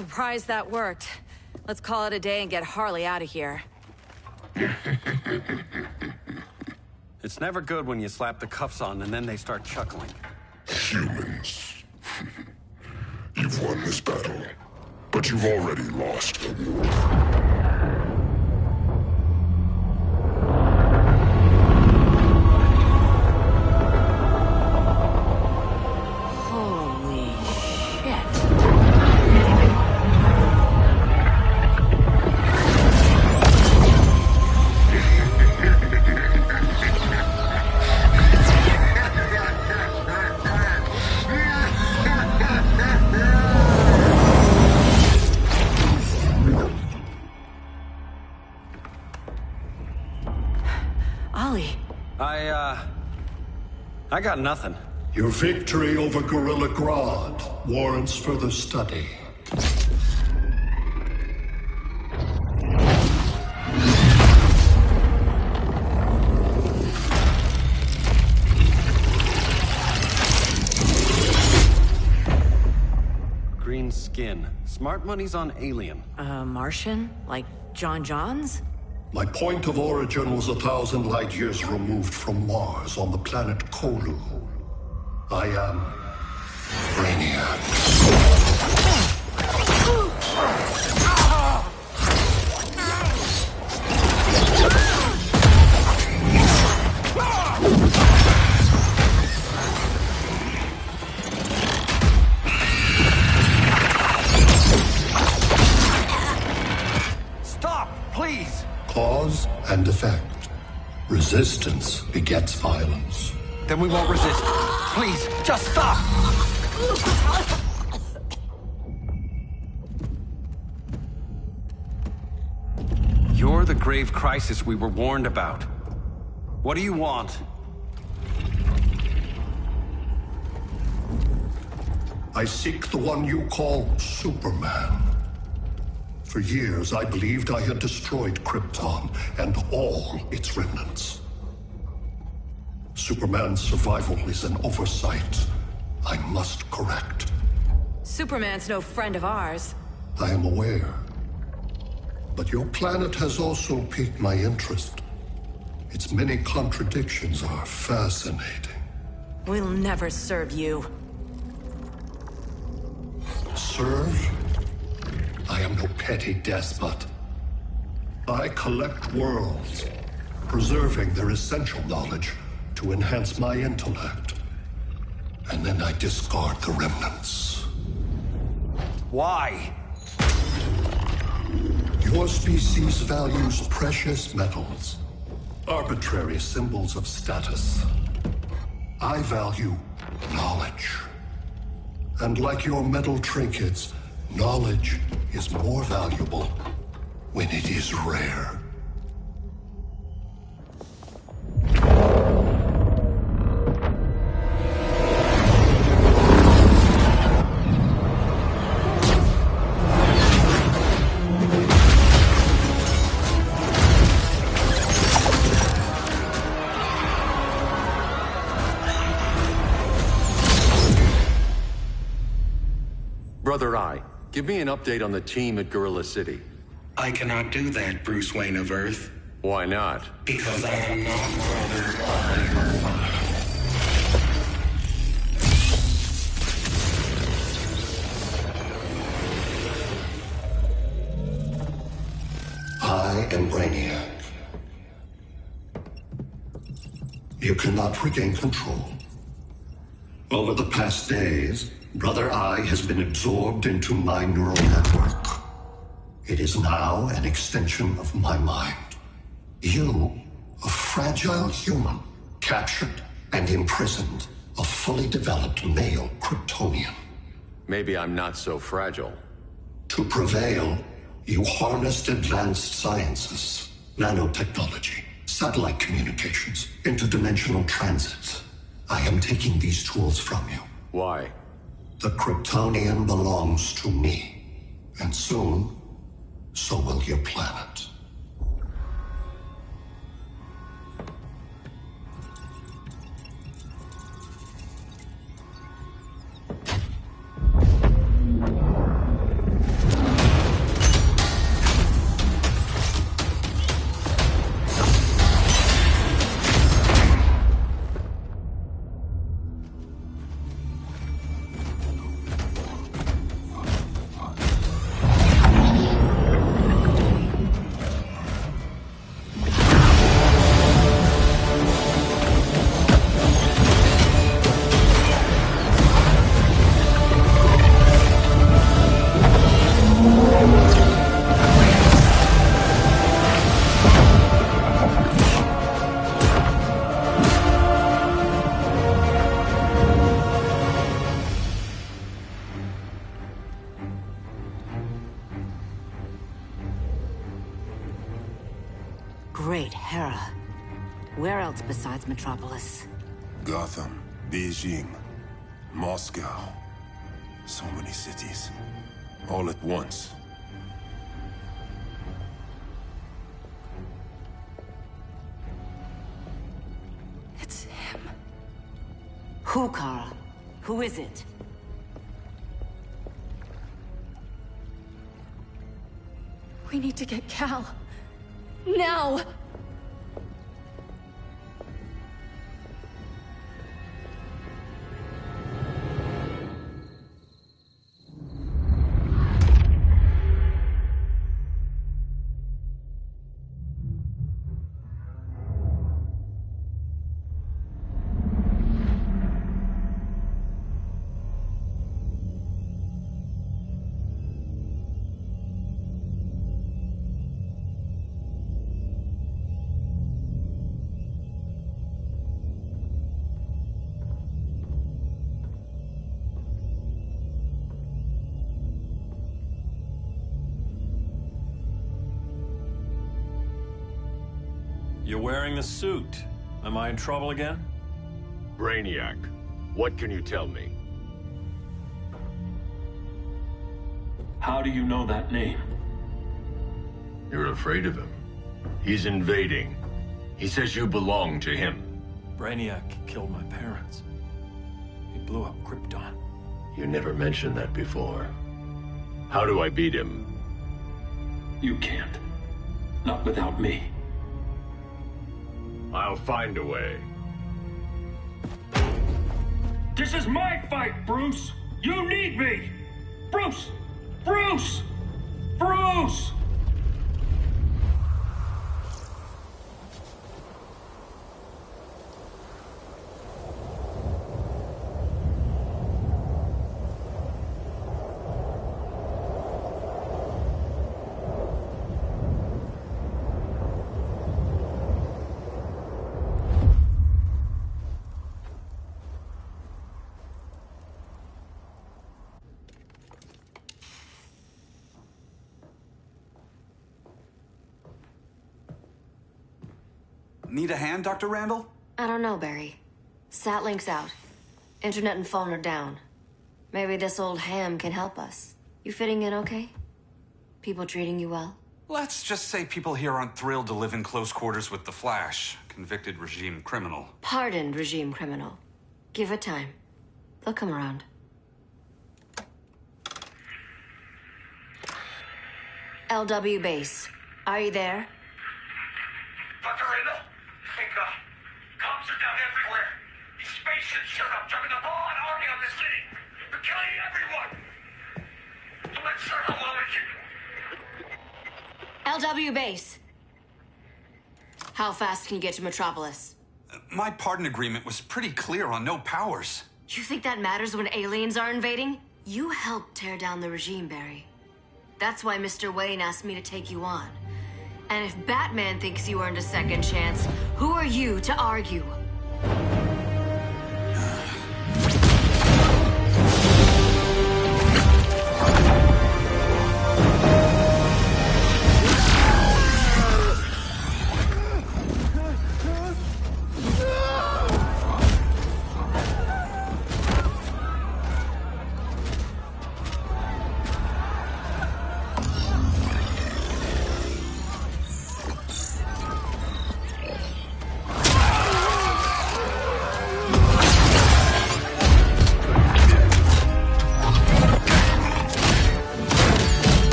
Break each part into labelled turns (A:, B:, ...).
A: surprised that worked. Let's call it a day and get Harley out of here.
B: It's never good when you slap the cuffs on and then they start chuckling.
C: Humans. You've won this battle, but you've already lost the war.
B: I got nothing.
D: Your victory over Gorilla Grodd warrants further study.
B: Green skin. Smart money's on alien.
A: Martian? Like John Johns?
D: My point of origin was 1,000 light years removed from Mars on the planet Kolu. I am Brainiac.
B: Stop, please!
D: Cause and effect. Resistance begets violence.
B: Then we won't resist. Please, just stop! You're the grave crisis we were warned about. What do you want?
D: I seek the one you call Superman. For years, I believed I had destroyed Krypton and all its remnants. Superman's survival is an oversight I must correct.
A: Superman's no friend of ours.
D: I am aware. But your planet has also piqued my interest. Its many contradictions are fascinating.
A: We'll never serve you.
D: Serve? I am no petty despot. I collect worlds, preserving their essential knowledge to enhance my intellect. And then I discard the remnants.
B: Why?
D: Your species values precious metals, arbitrary symbols of status. I value knowledge. And like your metal trinkets, knowledge is more valuable when it is rare.
E: Brother Eye, give me an update on the team at Gorilla City.
F: I cannot do that, Bruce Wayne of Earth.
E: Why not?
F: Because I am not Brother Eye.
D: I am Brainiac. You cannot regain control. Over the past days, Brother Eye has been absorbed into my neural network. It is now an extension of my mind. You, a fragile human, captured and imprisoned a fully developed male Kryptonian.
E: Maybe I'm not so fragile.
D: To prevail, you harnessed advanced sciences, nanotechnology, satellite communications, interdimensional transit. I am taking these tools from you.
E: Why?
D: The Kryptonian belongs to me, and soon, so will your planet.
A: Hera. Where else besides Metropolis?
C: Gotham, Beijing, Moscow. So many cities. All at once.
A: It's him. Who, Kara? Who is it? We need to get Cal. Now!
G: You're wearing the suit. Am I in trouble again?
H: Brainiac, what can you tell me?
G: How do you know that name?
H: You're afraid of him. He's invading. He says you belong to him.
G: Brainiac killed my parents. He blew up Krypton.
H: You never mentioned that before. How do I beat him?
G: You can't. Not without me.
H: I'll find a way.
G: This is my fight, Bruce! You need me! Bruce! Bruce! Bruce!
B: Need a hand, Dr. Randall?
I: I don't know, Barry. Satlink's out. Internet and phone are down. Maybe this old ham can help us. You fitting in okay? People treating you well?
B: Let's just say people here aren't thrilled to live in close quarters with the Flash, convicted regime criminal.
I: Pardoned regime criminal. Give it time. They'll come around. LW base. Are you there?
J: Dr. Randall? Cops are down everywhere. These spaceships showed up, driving a broad army on this city. They're killing everyone. I'm not sure how long we can...
I: LW base. How fast can you get to Metropolis?
B: My pardon agreement was pretty clear on no powers.
I: You think that matters when aliens are invading? You helped tear down the regime, Barry. That's why Mr. Wayne asked me to take you on. And if Batman thinks you earned a second chance, who are you to argue?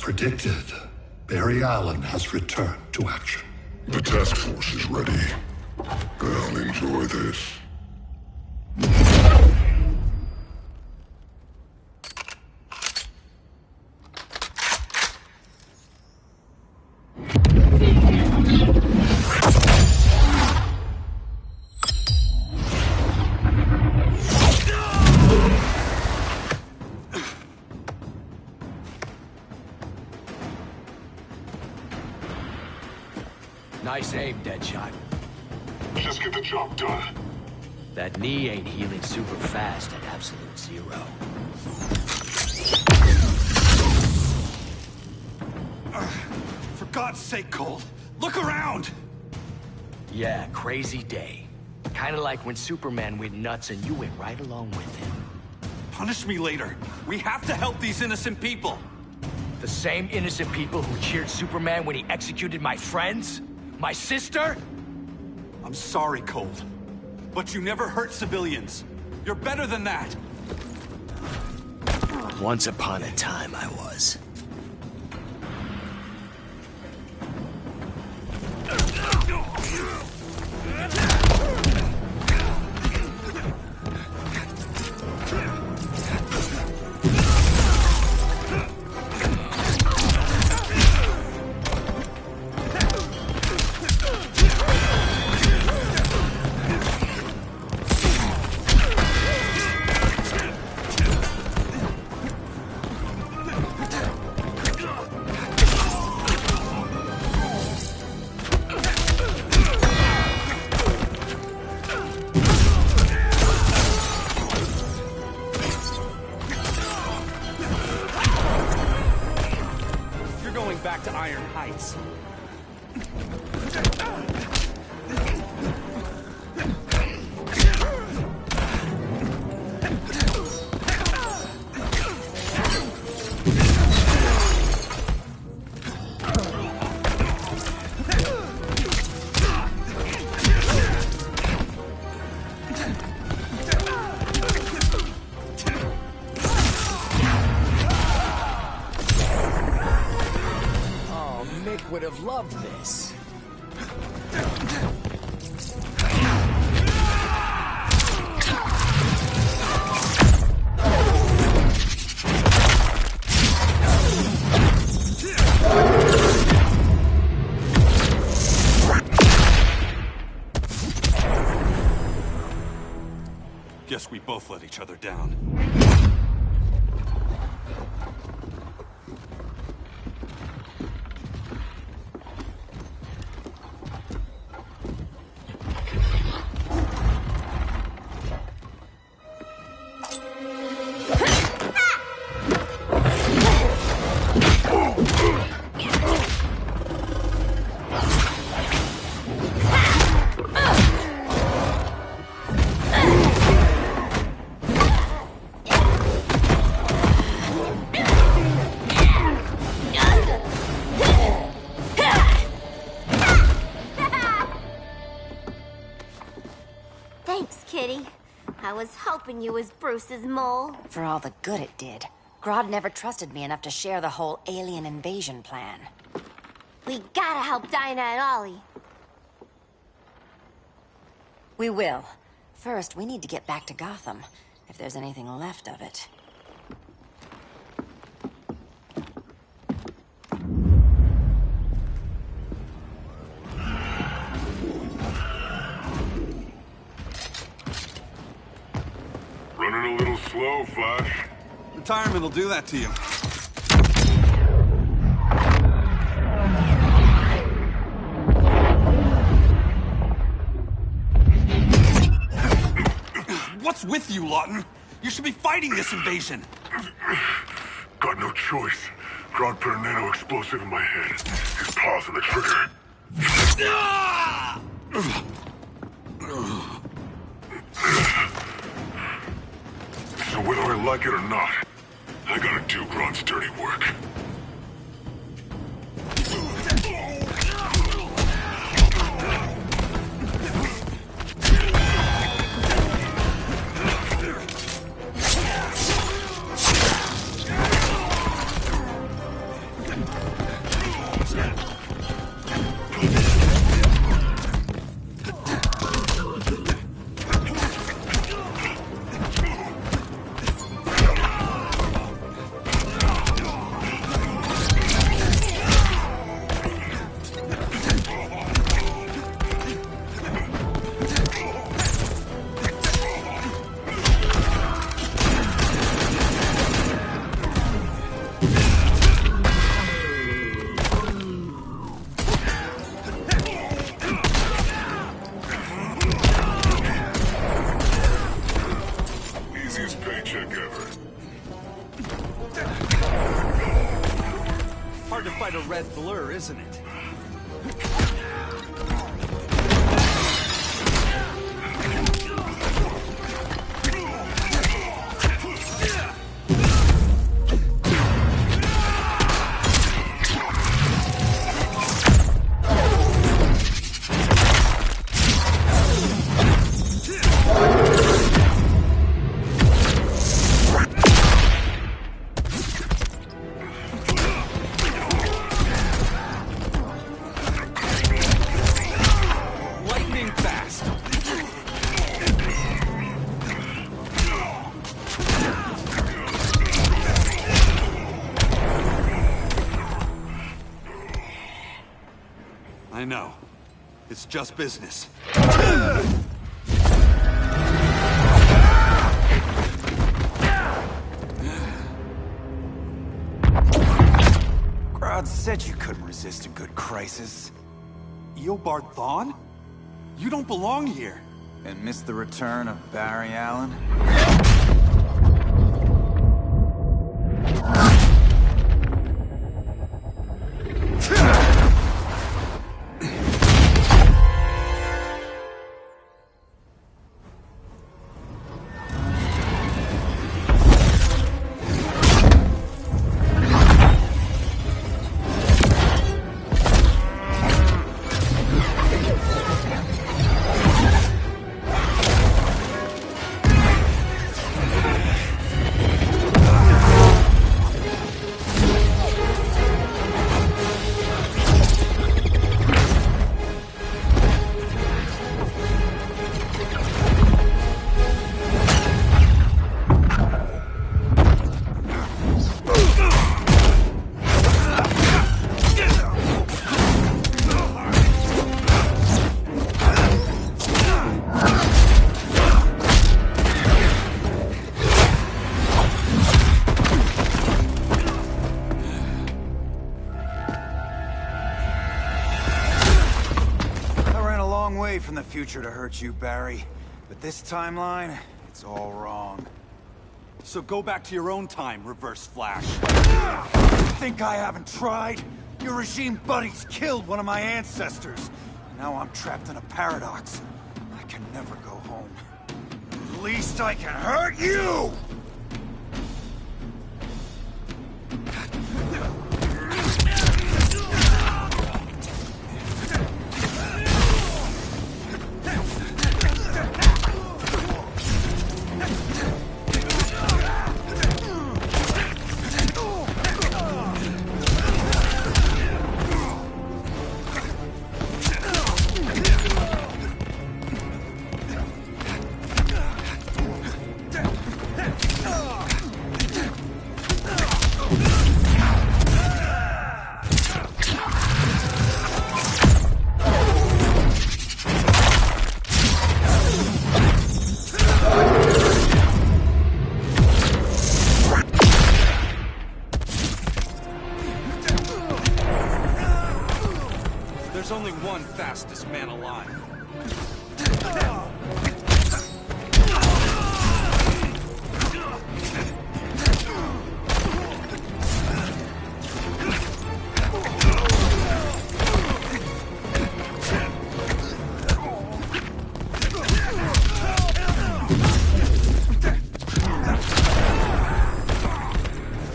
D: Predicted, Barry Allen has returned to action.
C: The task force is ready. I'll enjoy this.
K: Nice aim, Deadshot.
C: Just get the job done.
K: That knee ain't healing super fast at absolute zero.
L: For God's sake, Cole, look around!
K: Yeah, crazy day. Kinda like when Superman went nuts and you went right along with him.
L: Punish me later. We have to help these innocent people.
K: The same innocent people who cheered Superman when he executed my friends? My sister?
L: I'm sorry, Cole. But you never hurt civilians. You're better than that.
K: Once upon a time, I was.
L: Back to Iron Heights.
K: Would have loved this.
L: Guess we both let each other down.
M: I was hoping you was Bruce's mole.
N: For all the good it did. Grodd never trusted me enough to share the whole alien invasion plan.
M: We gotta help Dinah and Ollie.
N: We will. First, we need to get back to Gotham, if there's anything left of it.
C: Running a little slow, Flash.
L: Retirement will do that to you. What's with you, Lawton? You should be fighting this invasion.
C: Got no choice. Grodd put a nano explosive in my head. His paws on the trigger. So whether I like it or not, I gotta do Grodd's dirty work.
H: like ever.
L: Hard to fight a red blur, isn't it? I know. It's just business.
O: Crowd said you couldn't resist a good crisis.
L: Eobard Thawne? You don't belong here.
O: And miss the return of Barry Allen? From the future to hurt you, Barry. But this timeline, it's all wrong.
L: So go back to your own time, Reverse Flash.
O: Think I haven't tried? Your regime buddies killed one of my ancestors. Now I'm trapped in a paradox. I can never go home. At least I can hurt you!
L: There's only one fastest man alive.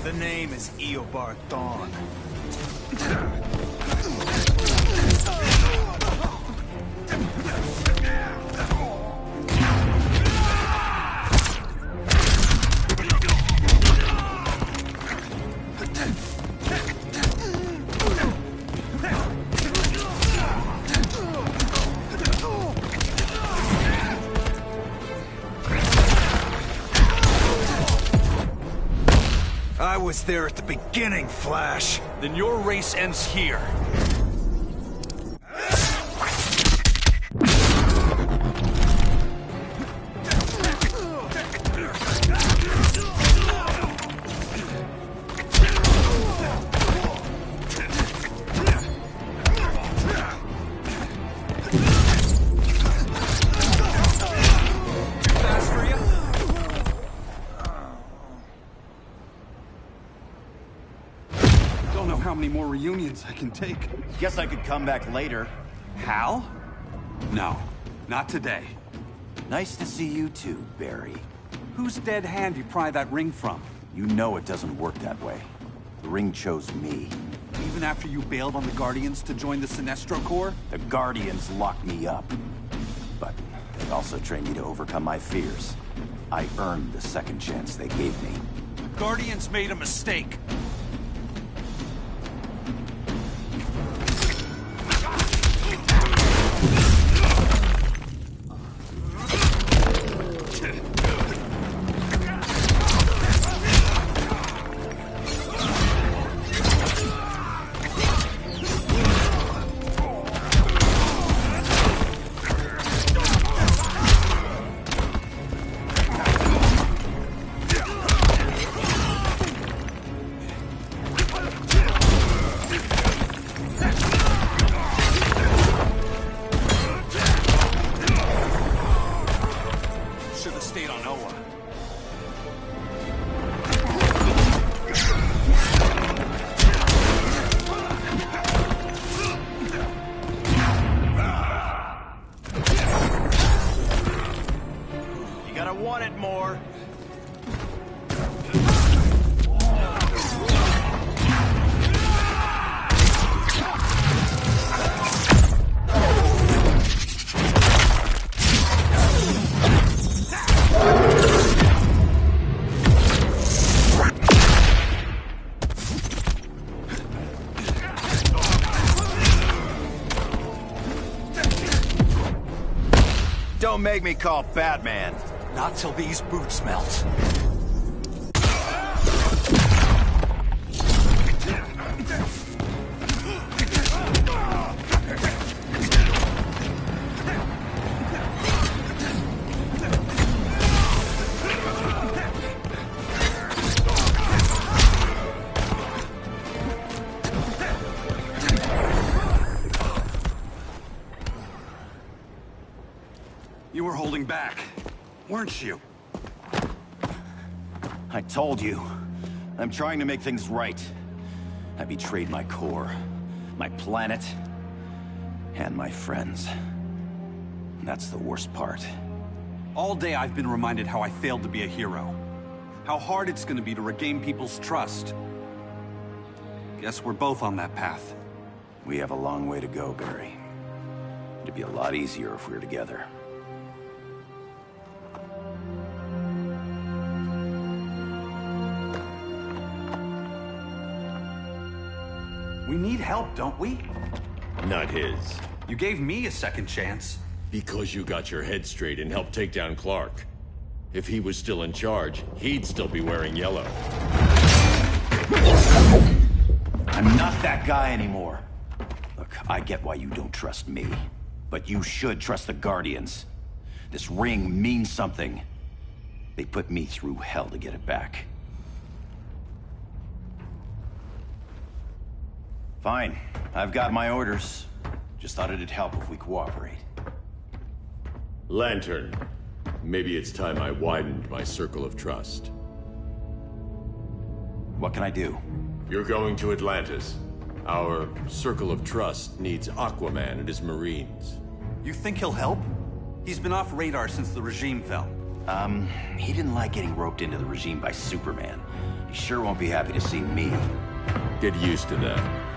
O: The name is Eobard Thawne. I was there at the beginning, Flash.
L: Then your race ends here. how many more reunions I can take.
P: Guess I could come back later.
L: Hal? No, not today.
P: Nice to see you too, Barry.
L: Whose dead hand you pry that ring from?
P: You know it doesn't work that way. The ring chose me.
L: Even after you bailed on the Guardians to join the Sinestro Corps?
P: The Guardians locked me up. But they also trained me to overcome my fears. I earned the second chance they gave me.
L: The Guardians made a mistake.
P: Don't make me call Batman.
L: Not till these boots melt. You were holding back, weren't you?
P: I told you. I'm trying to make things right. I betrayed my core, my planet, and my friends. That's the worst part.
L: All day I've been reminded how I failed to be a hero. How hard it's gonna be to regain people's trust. Guess we're both on that path.
P: We have a long way to go, Barry. It'd be a lot easier if we were together.
L: We need help, don't we?
H: Not his.
L: You gave me a second chance.
H: Because you got your head straight and helped take down Clark. If he was still in charge, he'd still be wearing yellow.
P: I'm not that guy anymore. Look, I get why you don't trust me. But you should trust the Guardians. This ring means something. They put me through hell to get it back. Fine. I've got my orders. Just thought it'd help if we cooperate.
H: Lantern. Maybe it's time I widened my circle of trust.
P: What can I do?
H: You're going to Atlantis. Our circle of trust needs Aquaman and his Marines.
L: You think he'll help? He's been off radar since the regime fell.
P: He didn't like getting roped into the regime by Superman. He sure won't be happy to see me.
H: Get used to that.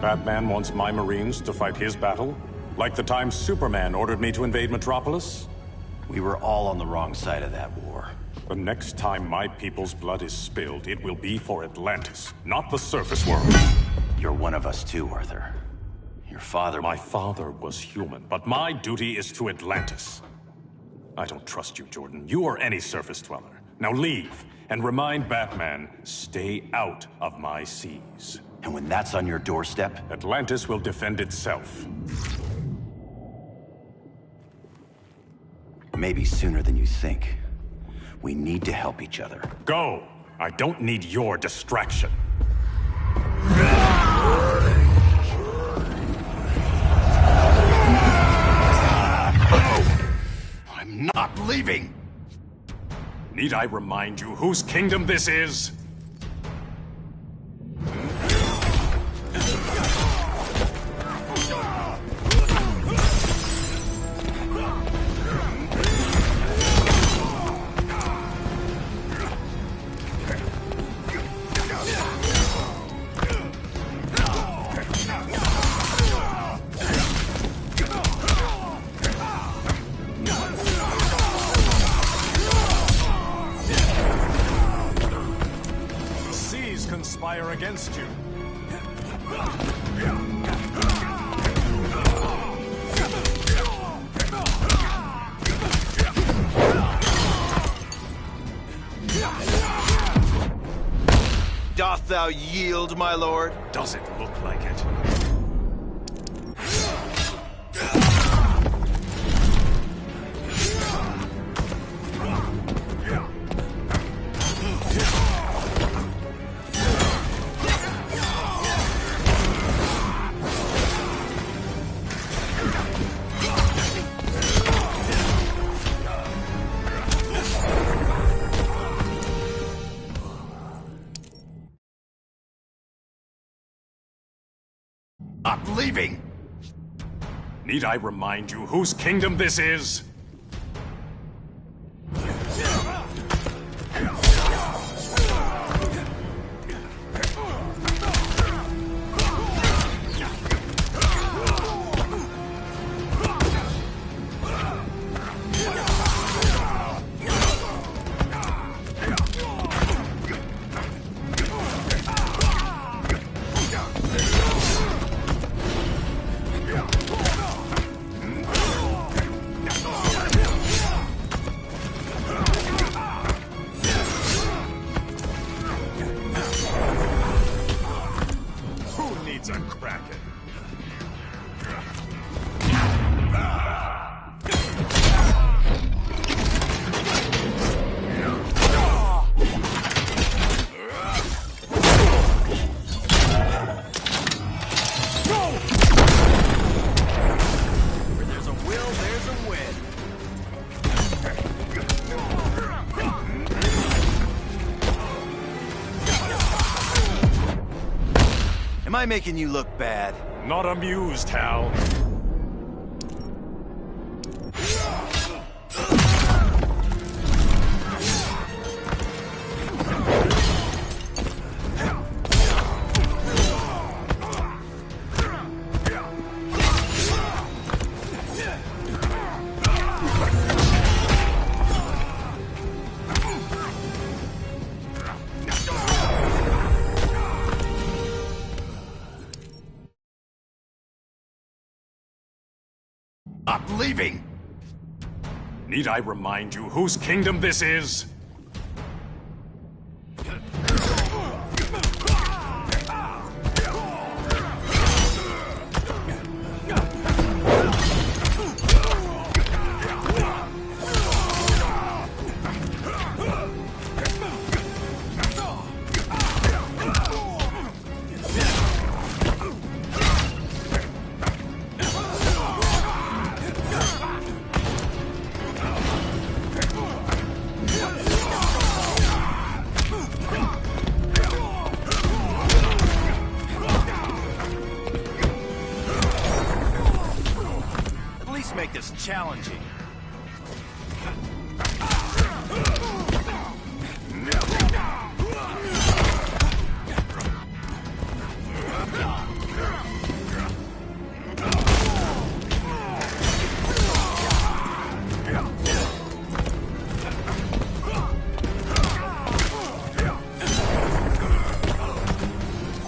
Q: Batman wants my Marines to fight his battle? Like the time Superman ordered me to invade Metropolis?
P: We were all on the wrong side of that war.
Q: The next time my people's blood is spilled, it will be for Atlantis, not the surface world.
P: You're one of us too, Arthur. Your father...
Q: My father was human, but my duty is to Atlantis. I don't trust you, Jordan. You or any surface dweller. Now leave, and remind Batman, stay out of my seas.
P: And when that's on your doorstep?
Q: Atlantis will defend itself.
P: Maybe sooner than you think. We need to help each other.
Q: Go! I don't need your distraction.
P: I'm not leaving!
Q: Need I remind you whose kingdom this is? Conspire against you.
R: Doth thou yield, my lord?
Q: Does it look like it?
P: I'm leaving!
Q: Need I remind you whose kingdom this is?
R: Am I making you look bad?
Q: Not amused, Hal.
P: I'm leaving!
Q: Need I remind you whose kingdom this is?
R: Make this challenging.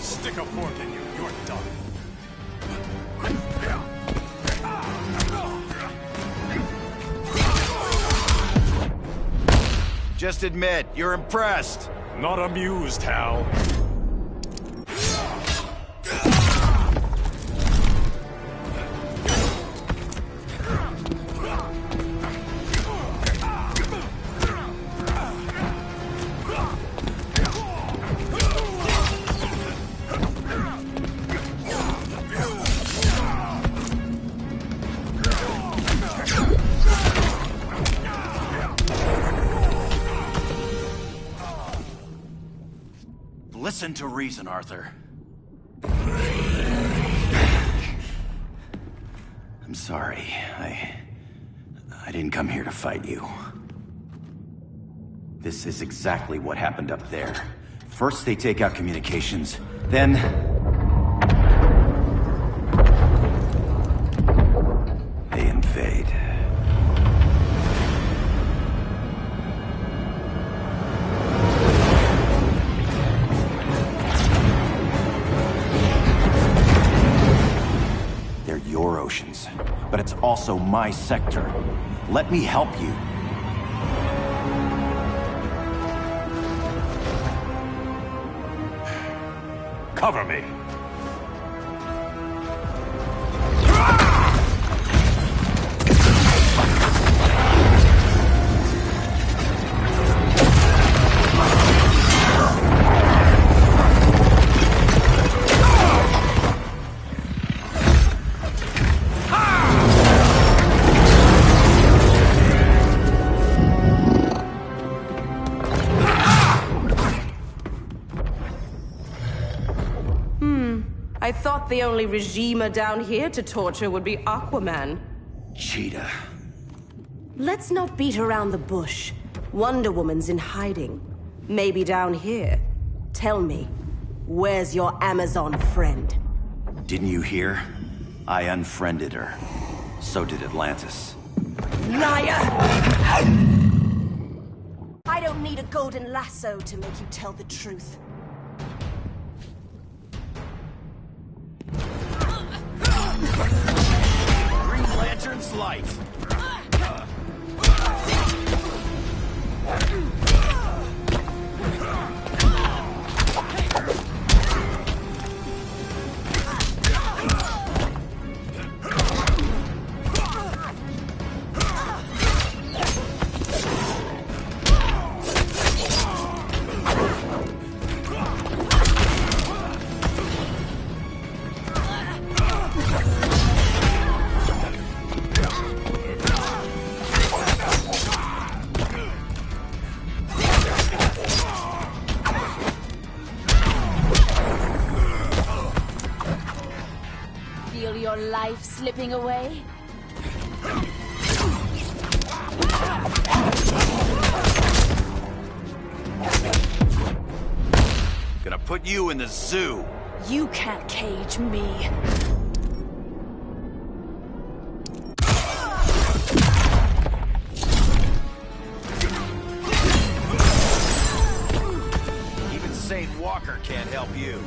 Q: Stick a fork in you, you're done.
R: Just admit, you're impressed.
Q: Not amused, Hal.
P: Listen to reason, Arthur. I'm sorry. I didn't come here to fight you. This is exactly what happened up there. First they take out communications, then... they invade. They're your oceans, but it's also my sector. Let me help you.
Q: Cover me.
S: I thought the only regimer down here to torture would be Aquaman.
P: Cheetah.
S: Let's not beat around the bush. Wonder Woman's in hiding. Maybe down here. Tell me, where's your Amazon friend?
P: Didn't you hear? I unfriended her. So did Atlantis.
S: Liar! I don't need a golden lasso to make you tell the truth.
R: Green Lantern's light.
T: Feel your life slipping away?
R: Gonna put you in the zoo.
T: You can't cage me.
R: Even Saint Walker can't help you.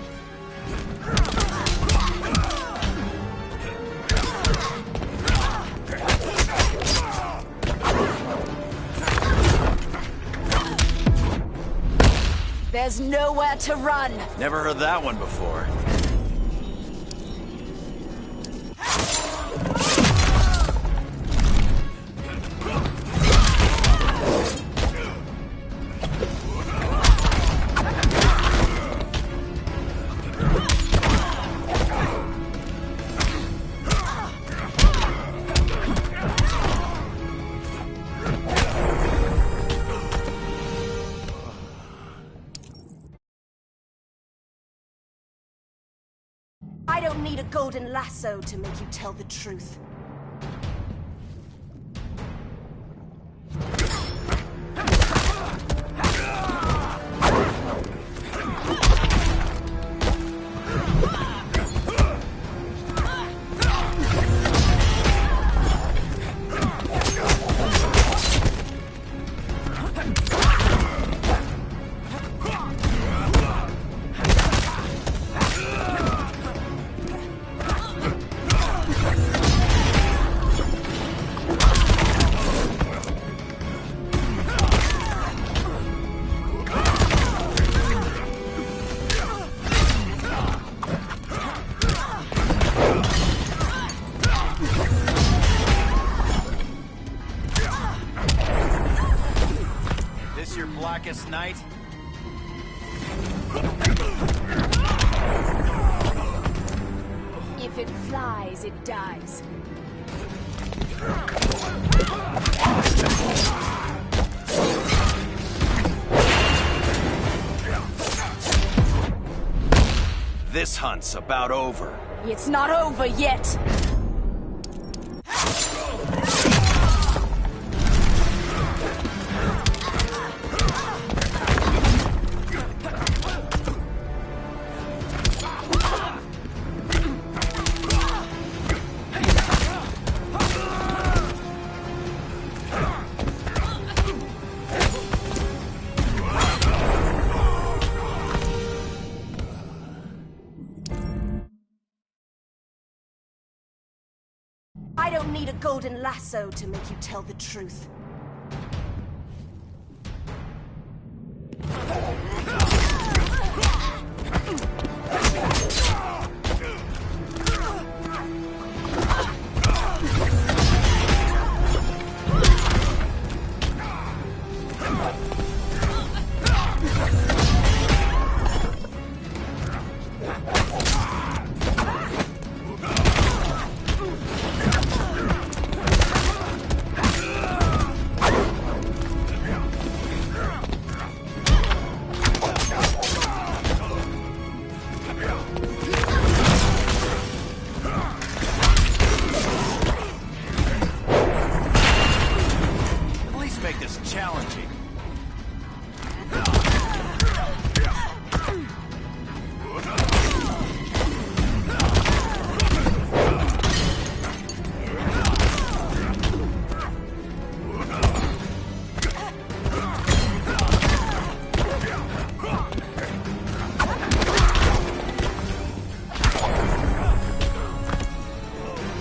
T: There's nowhere to run.
R: Never heard that one before.
S: I don't need a golden lasso to make you tell the truth.
R: This your blackest night?
T: If it flies, it dies.
R: This hunt's about over.
T: It's not over yet.
S: I don't need a golden lasso to make you tell the truth.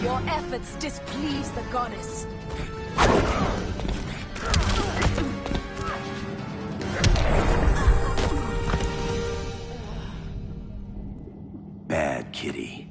T: Your efforts displease the goddess.
P: Bad kitty.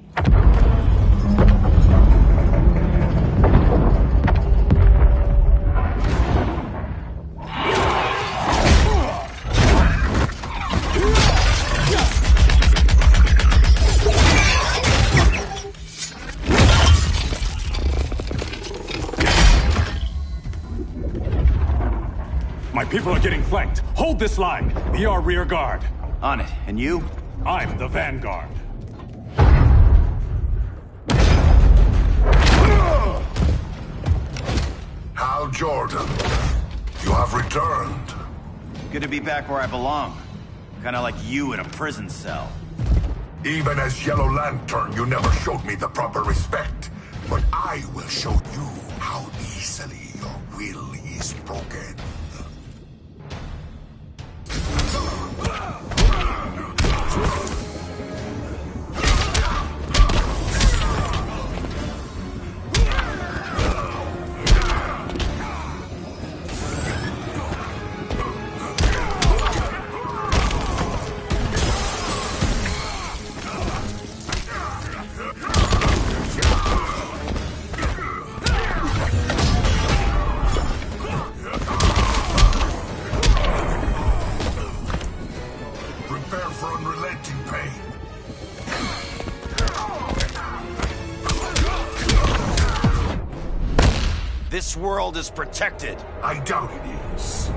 Q: My people are getting flanked. Hold this line. Be our rear guard.
P: On it. And you?
Q: I'm the vanguard.
C: Hal Jordan, you have returned.
P: Good to be back where I belong. Kinda like you in a prison cell.
C: Even as Yellow Lantern, you never showed me the proper respect. But I will show you how easily your will is broken.
R: This world is protected.
C: I doubt it is.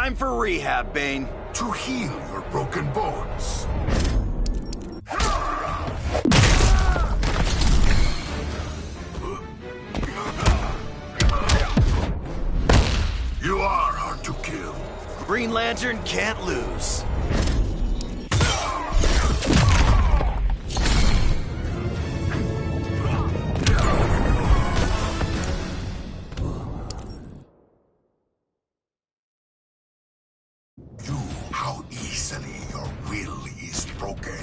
R: Time for rehab, Bane.
C: To heal your broken bones. You are hard to kill.
R: Green Lantern can't lose.
C: How easily your will is broken.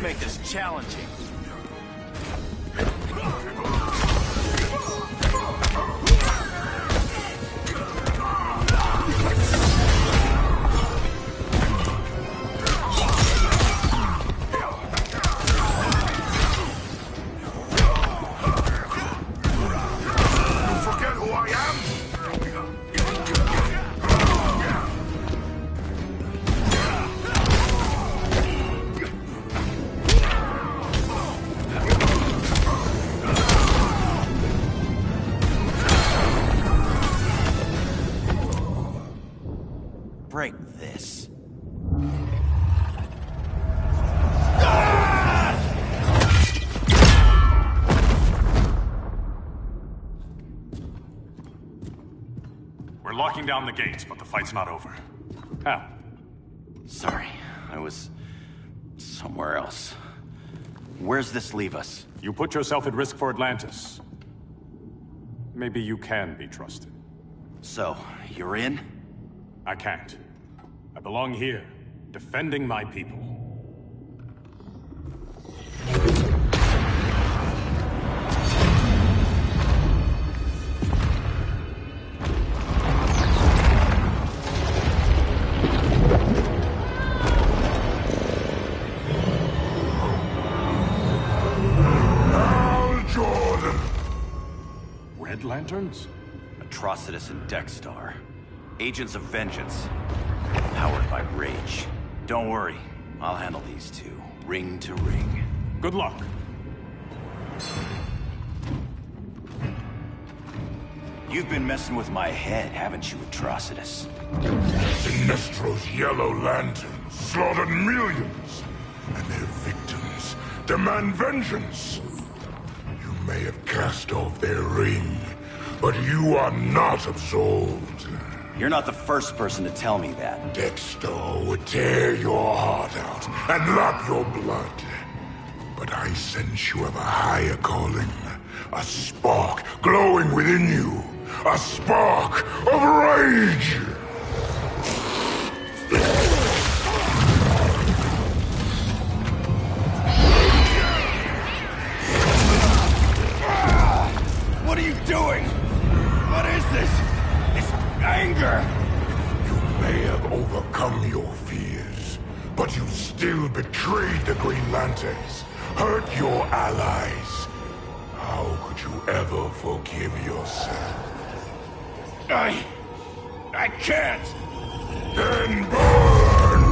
R: Make this challenging.
C: Forget who I am?
R: Break this.
Q: We're locking down the gates, but the fight's not over. How?
P: Sorry, I was somewhere else. Where's this leave us?
Q: You put yourself at risk for Atlantis. Maybe you can be trusted.
P: So, you're in?
Q: I can't. I belong here, defending my people. Red Lanterns?
P: Atrocitus and Dexstar. Agents of Vengeance. Powered by rage. Don't worry, I'll handle these two, ring to ring.
Q: Good luck.
P: You've been messing with my head, haven't you, Atrocitus?
C: Sinestro's Yellow Lanterns slaughtered millions, and their victims demand vengeance. You may have cast off their ring, but you are not absolved.
P: You're not the first person to tell me that.
C: Dexter would tear your heart out and lap your blood. But I sense you have a higher calling. A spark glowing within you. A spark of rage!
R: What are you doing? What is this? It's anger!
C: You may have overcome your fears, but you still betrayed the Green Lanterns, hurt your allies. How could you ever forgive yourself?
R: I can't!
C: Then burn!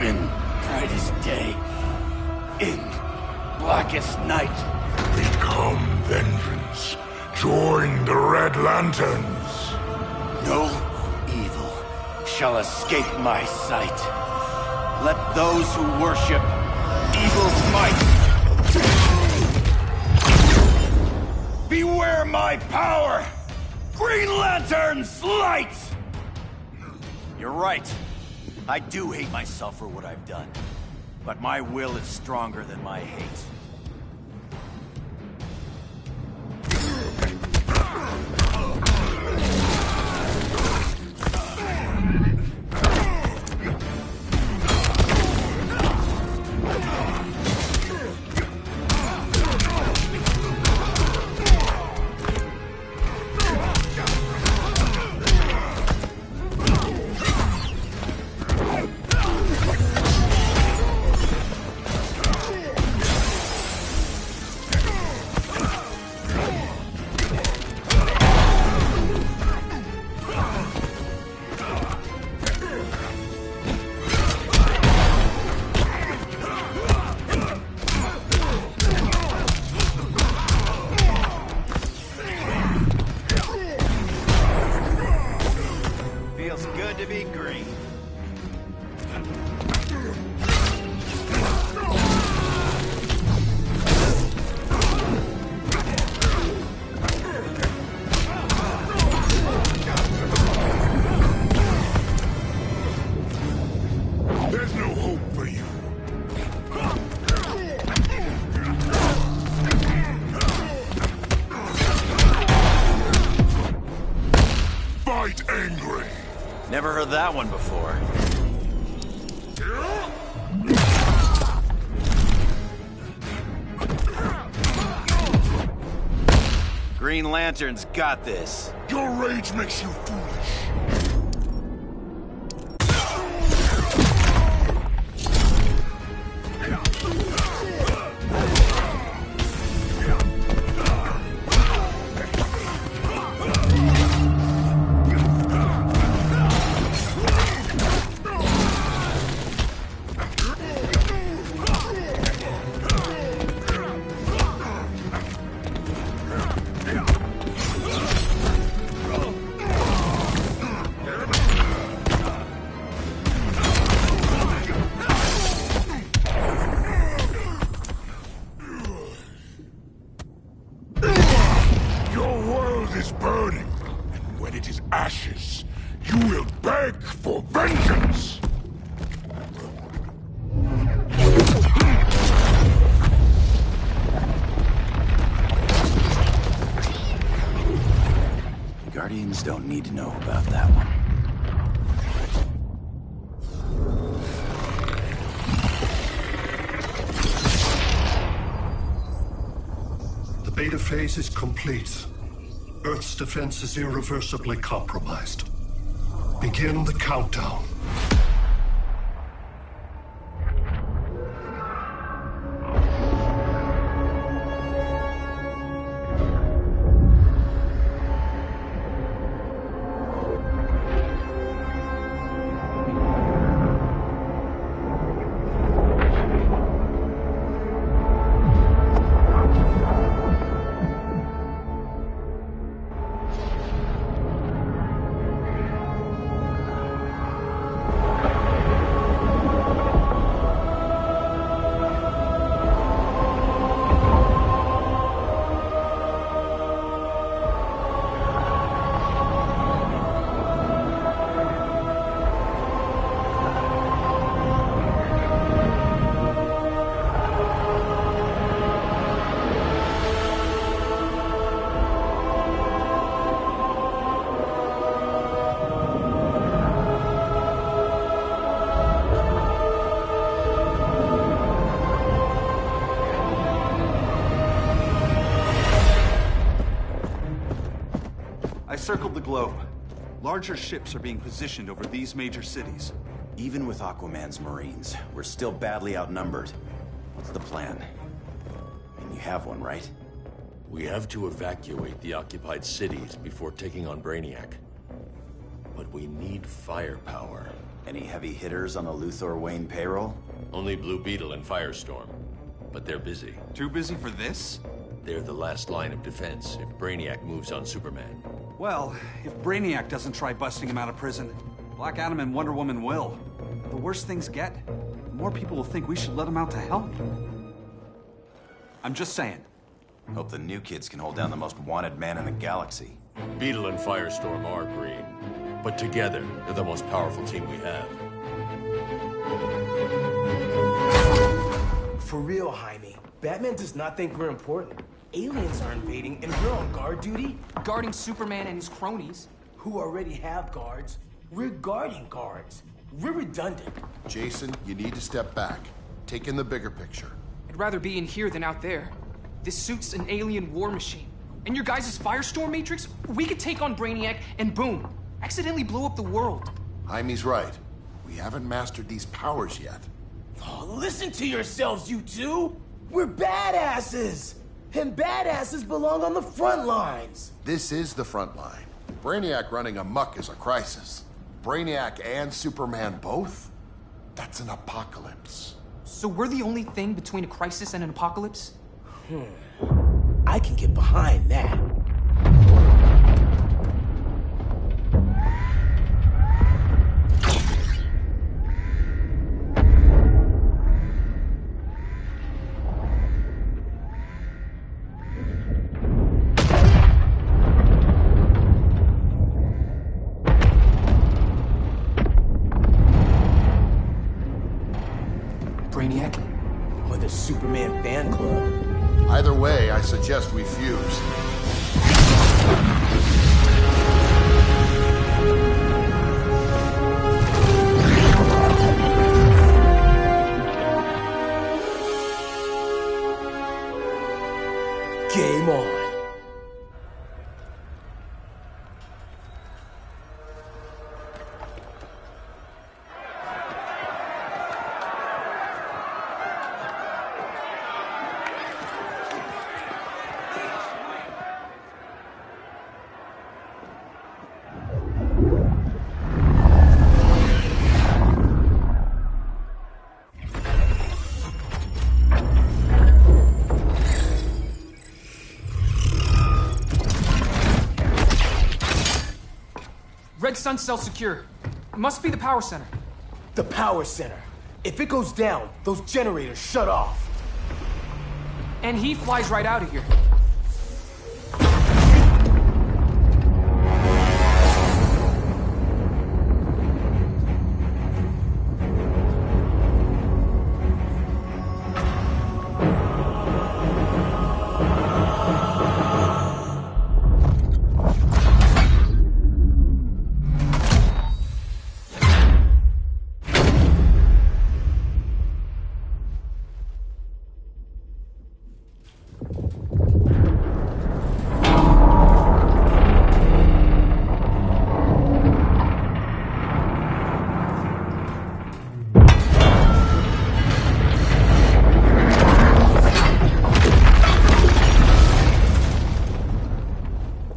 R: In brightest day, in blackest night.
C: Become vengeance. Join the Red Lanterns.
R: No evil shall escape my sight. Let those who worship evil's might beware my power! Green Lantern's light!
P: You're right. I do hate myself for what I've done. But my will is stronger than my hate. be green.
C: There's no hope for you. Fight angry.
P: Never heard that one before. Green Lantern's got this.
C: Your rage makes you foolish. Is burning, and when it is ashes, you will beg for vengeance!
P: The Guardians don't need to know about that one.
D: The beta phase is complete. Earth's defense is irreversibly compromised. Begin the countdown.
L: I circled the globe. Larger ships are being positioned over these major cities.
P: Even with Aquaman's Marines, we're still badly outnumbered. What's the plan? And you have one, right?
H: We have to evacuate the occupied cities before taking on Brainiac. But we need firepower.
P: Any heavy hitters on the Luthor Wayne payroll?
H: Only Blue Beetle and Firestorm. But they're busy.
L: Too busy for this?
H: They're the last line of defense if Brainiac moves on Superman.
L: Well, if Brainiac doesn't try busting him out of prison, Black Adam and Wonder Woman will. The worse things get, the more people will think we should let him out to help. I'm just saying.
P: Hope the new kids can hold down the most wanted man in the galaxy.
H: Beetle and Firestorm are green, but together, they're the most powerful team we have.
K: For real, Jaime. Batman does not think we're important. Aliens are invading, and we're on guard duty?
U: Guarding Superman and his cronies.
K: Who already have guards. We're guarding guards. We're redundant.
V: Jason, you need to step back. Take in the bigger picture.
U: I'd rather be in here than out there. This suit's an alien war machine. And your guys' Firestorm Matrix, we could take on Brainiac and boom, accidentally blow up the world.
V: Jaime's right. We haven't mastered these powers yet.
K: Oh, listen to yourselves, you two! We're badasses! And badasses belong on the front lines!
V: This is the front line. Brainiac running amok is a crisis. Brainiac and Superman both? That's an apocalypse.
U: So we're the only thing between a crisis and an apocalypse?
K: I can get behind that.
U: Brainiac?
K: Or the Superman fan club?
V: Either way, I suggest we fuse.
K: Game on.
U: Red Sun cell secure. Must be the power center.
K: The power center. If it goes down, those generators shut off.
U: And he flies right out of here.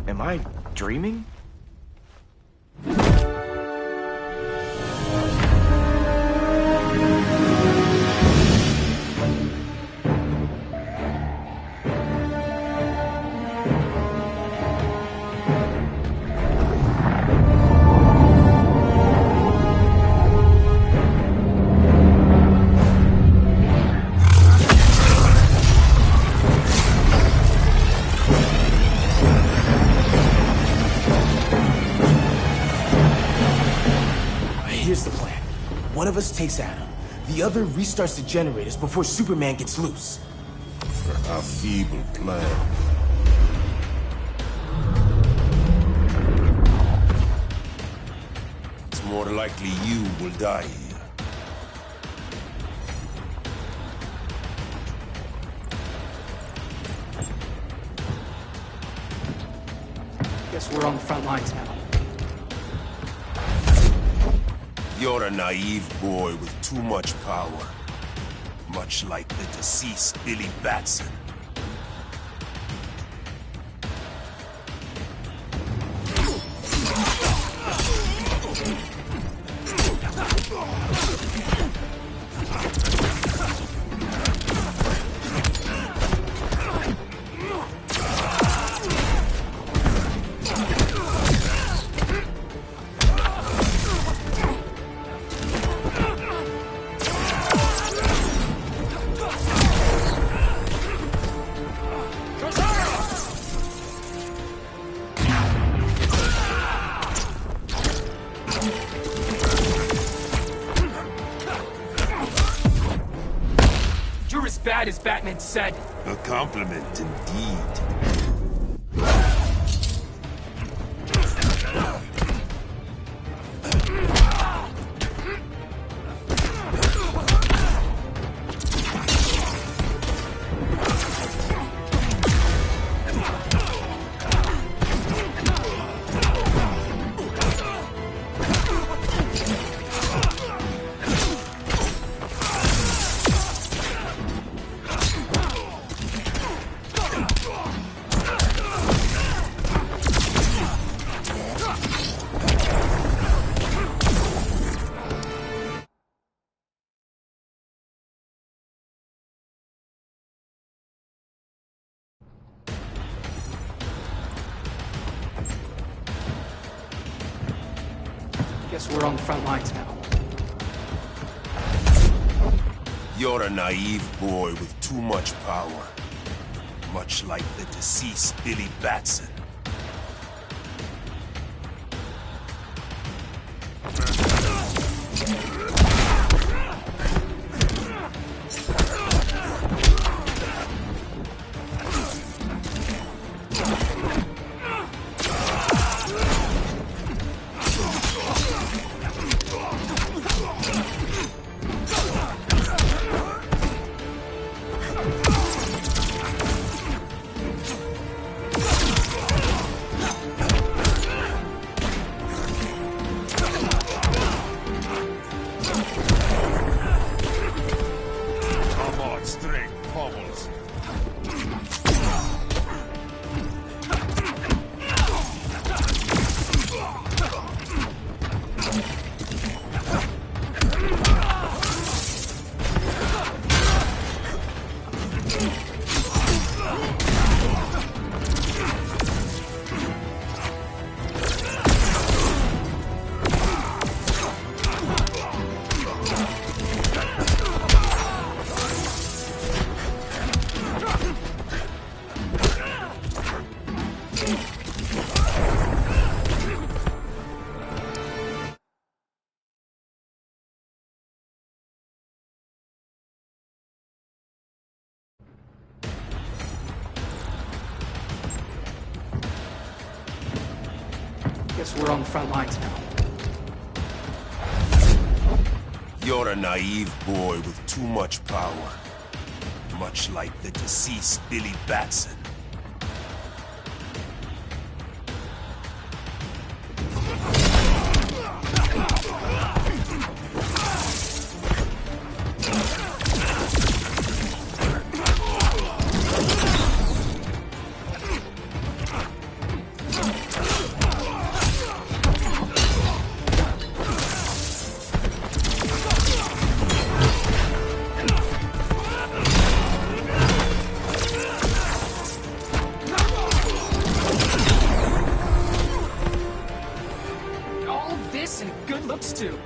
E: Am I dreaming?
K: Here's the plan. One of us takes Adam. The other restarts the generators before Superman gets loose.
C: A feeble plan. It's more likely you will die here.
U: Guess we're on the front lines now.
C: You're a naive boy with too much power. Much like the deceased Billy Batson.
U: You're as bad as Batman said.
C: A compliment indeed.
U: Guess we're on the front lines now.
C: You're a naive boy with too much power. Much like the deceased Billy Batson.
U: Guess we're on the front lines now.
R: You're a naive boy with too much power. Much like the deceased Billy Batson.
U: Too.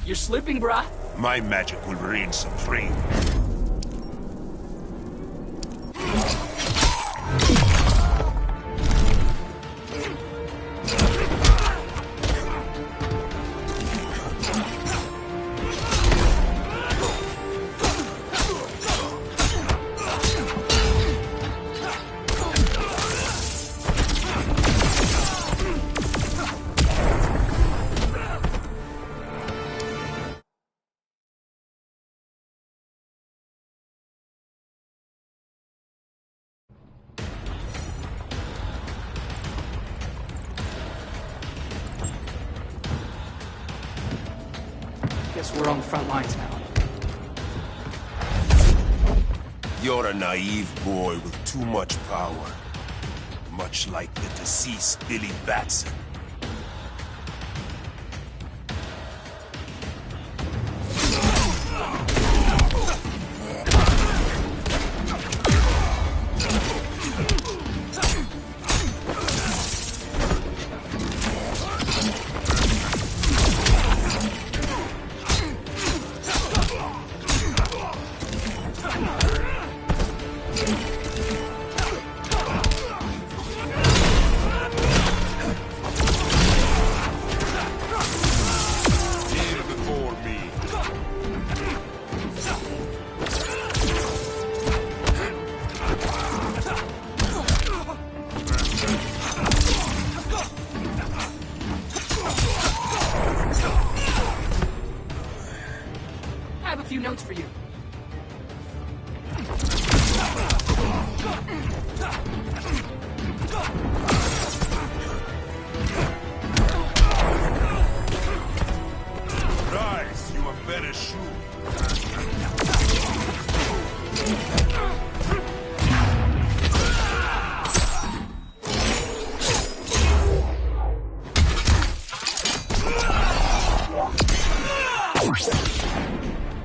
U: You're slipping, brah.
R: My magic will reign supreme.
U: Guess we're on the front lines now.
R: You're a naive boy with too much power. Much like the deceased Billy Batson.
U: Notes for you.
R: Rise, you are better shoot.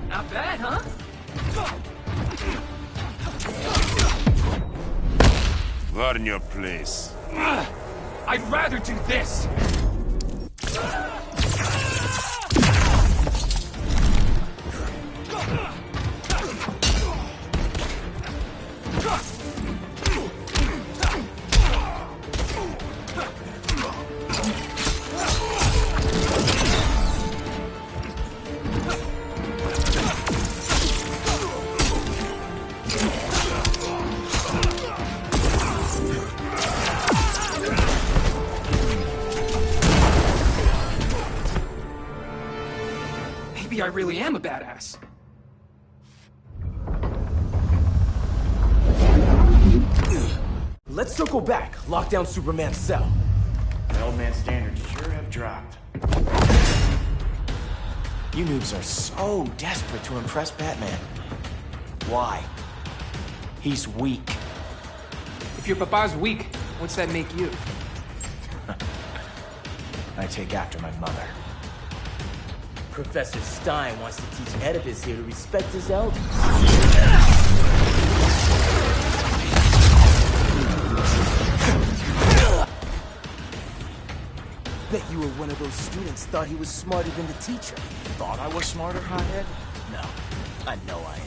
U: Not bad, huh?
R: Learn your place.
U: I'd rather do this. Maybe I really am a badass.
K: Let's circle back, lock down Superman's cell.
E: The old man's standards sure have dropped. You noobs are so desperate to impress Batman. Why? He's weak.
U: If your papa's weak, what's that make you?
E: I take after my mother.
K: Professor Stein wants to teach Oedipus here to respect his elders. Bet you were one of those students thought he was smarter than the teacher.
E: Thought I was smarter, hothead?
K: No, I know I am.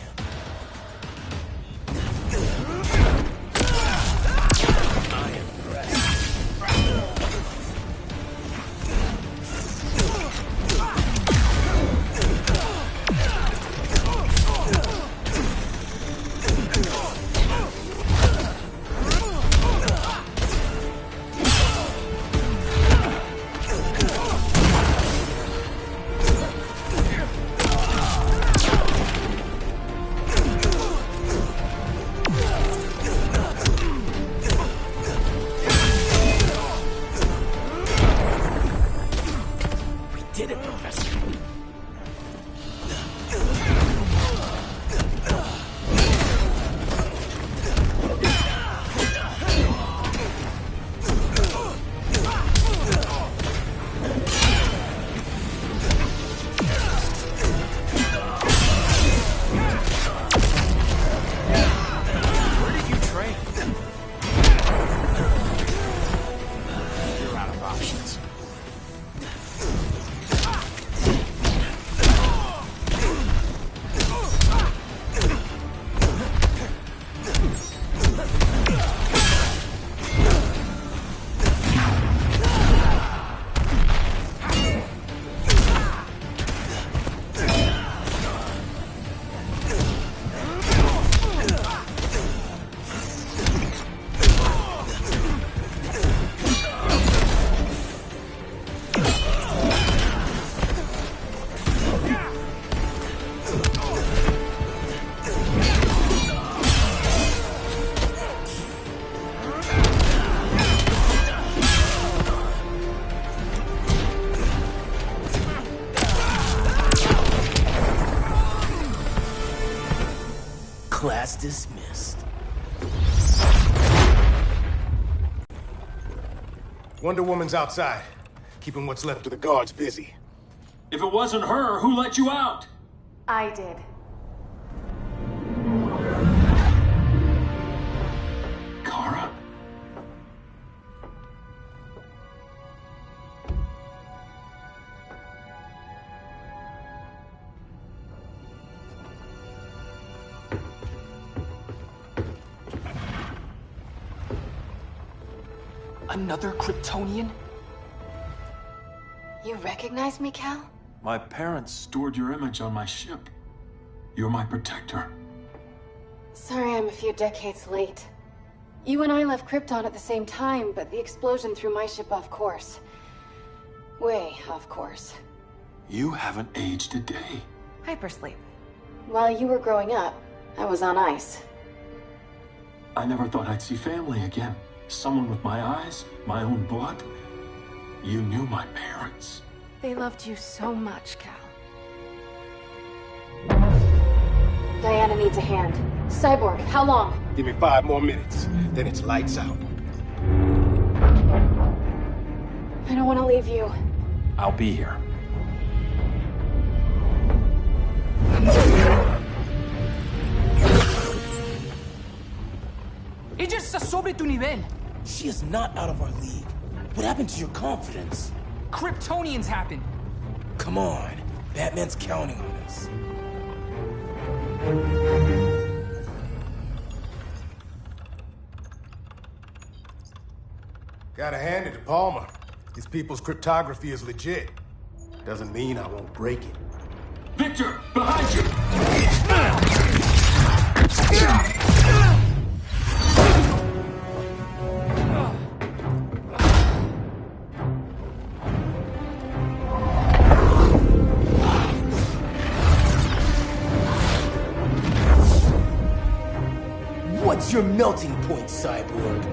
K: I am impressed. Class dismissed.
A: Wonder Woman's outside, keeping what's left of the guards busy.
G: If it wasn't her, who let you out?
F: I did.
G: Kara?
U: Another Kryptonian?
F: You recognize me, Cal?
G: My parents stored your image on my ship. You're my protector.
F: Sorry I'm a few decades late. You and I left Krypton at the same time, but the explosion threw my ship off course. Way off course.
G: You haven't aged a day.
F: Hypersleep. While you were growing up, I was on ice.
G: I never thought I'd see family again. Someone with my eyes, my own blood. You knew my parents.
F: They loved you so much, Cal. Diana needs a hand. Cyborg, how long?
A: Give me 5 more minutes, then it's lights out.
F: I don't want to leave you.
G: I'll be here.
K: Ella está sobre tu nivel. She is not out of our league. What happened to your confidence?
U: Kryptonians happened.
K: Come on. Batman's counting on us.
A: Gotta hand it to Palmer. His people's cryptography is legit. Doesn't mean I won't break it.
G: Victor, behind you!
K: What's your melting point, Cyborg?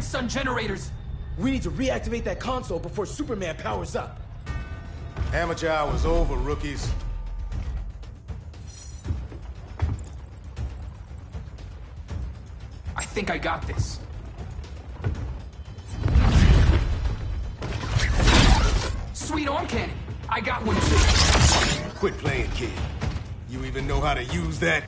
K: sun generators. We need to reactivate that console before Superman powers up.
A: Amateur hour's over, rookies.
U: I think I got this. Sweet arm cannon. I got one too.
A: Quit playing, kid. You even know how to use that?